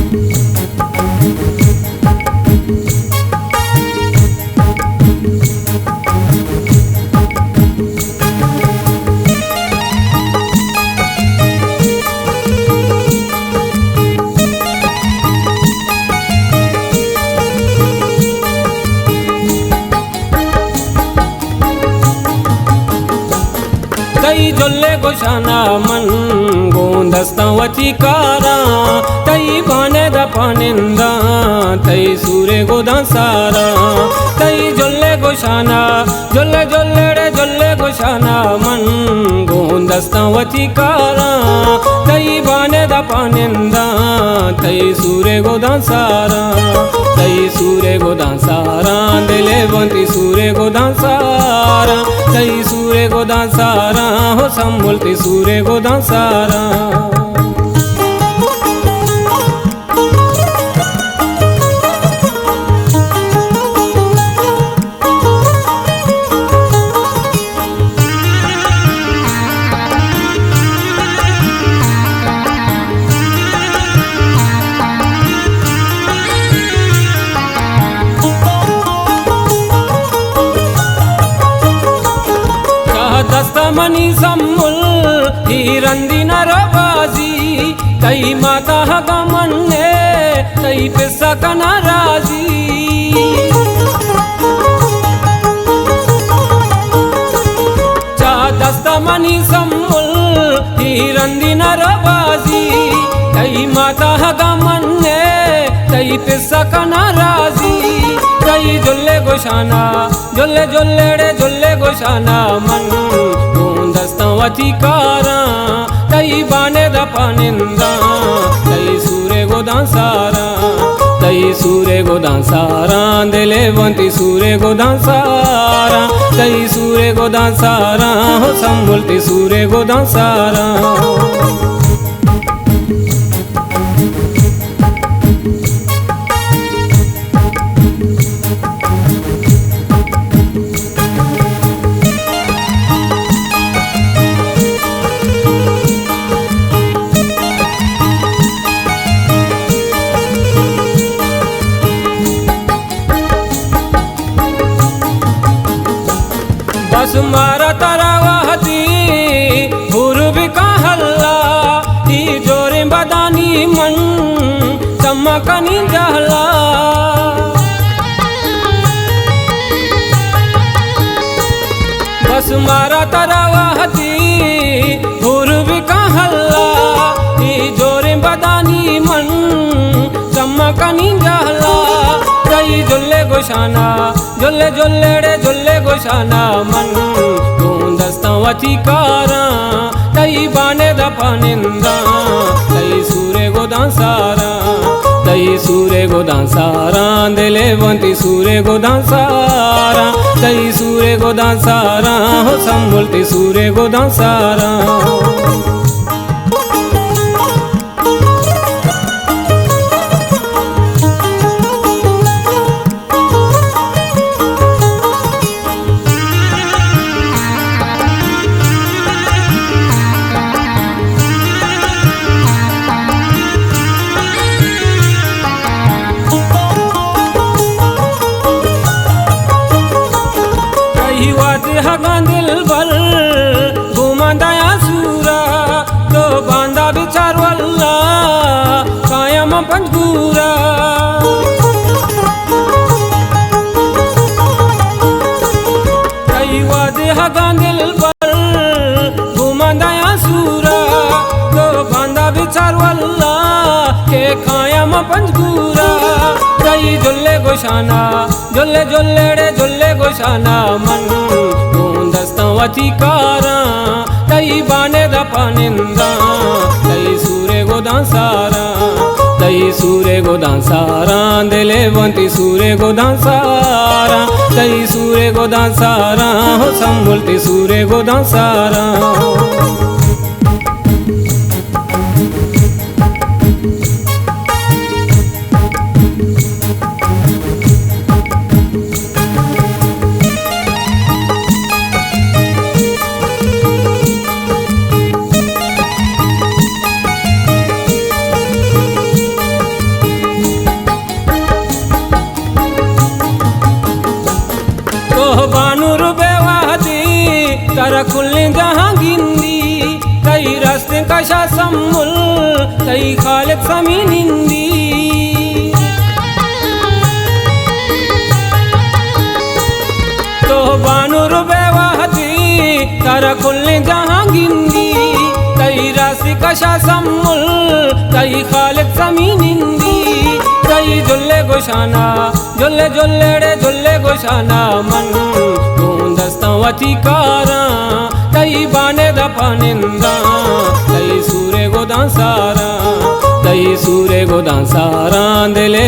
तई जोल्ले गोशाना मन गोंदस्तवती कारा तई बाने दपानिंदा तई सूरे गोदासारा तई जोल्ले गोशाना जोल्ले जोल्ले रे जोल्ले गोशाना मन गोंदस्तवती कारा तई बाने दपानिंदा तई सूरे गोदासारा तई सूरे गोदासारा दिले बंती सूरे गोदासारा तई सूरे गोदासारा हो संभलती सूरे गोदासारा दस्तमनी सम्मुल हिरंदी नरबाजी तई माता गमन्ने तई पिस्सा कना राजी चा दस्तमनी सम्मुल हिरंदी नरबाजी तई माता गमन्ने तई पिस्सा कना राजी तई जोल्ले गोशाना जोल्ले जोल्ले रे जोल्ले गोशाना मन गोंदस्तवती कारा तई बाने दपानिंदा तई सूरे गोदासारा तई सूरे गोदासारा दिले बंती सूरे गोदासारा तई सूरे गोदासारा हो संभलती सूरे गोदासारा बस मारा तरावती पूर्व का हल्ला ती जोरे बदानी मन चमकनी जहला बस मारा तरावती पूर्व का हल्ला ती जोरे बदानी मन चमकनी जहला तई जोल्ले गोशाना जोल्ले जोल्ले रे जोल्ले गोशाना मन गोंदस्तवती कारा तई बाने दपानिंदा तई सूरे गोदासारा तई सूरे गोदासारा दिले बंती सूरे गोदासारा तई सूरे गोदासारा हो संभलती सूरे गोदासारा दिल बल घुमंदाया सूरा तो बांधा बिचार वल्ला कायम पंजगूरा कई वादे दिल बल घुमंदाया सूरा तो बांधा बिचार वल्ला के कायम पंजगूरा कई जोल्ले गोशाना जोल्ले जोल्ले रे जोल्ले गोशाना मन गोंदस्तवती कारा तई बाने दपानिंदा तई सूरे गोदासारा तई सूरे गोदासारा दिले बंती सूरे गोदासारा तई सूरे गोदासारा हो संभलती सूरे गोदासारा जहाँ गिंदी तई रास्ते कशा सम्मुल तई खालिद समी निंदी तो बानु रुबे वाहती तारा खुलने जहाँ गिंदी तई रास्ते कशा सम्मुल तई खालिद समी निंदी तई जुल्ले गोशाना जुल्ले जुल्ले रे जुल्ले गोशाना मन दस्तवती कारा तई बाने दफानिंदा तई सूरे गोदां सारा दिले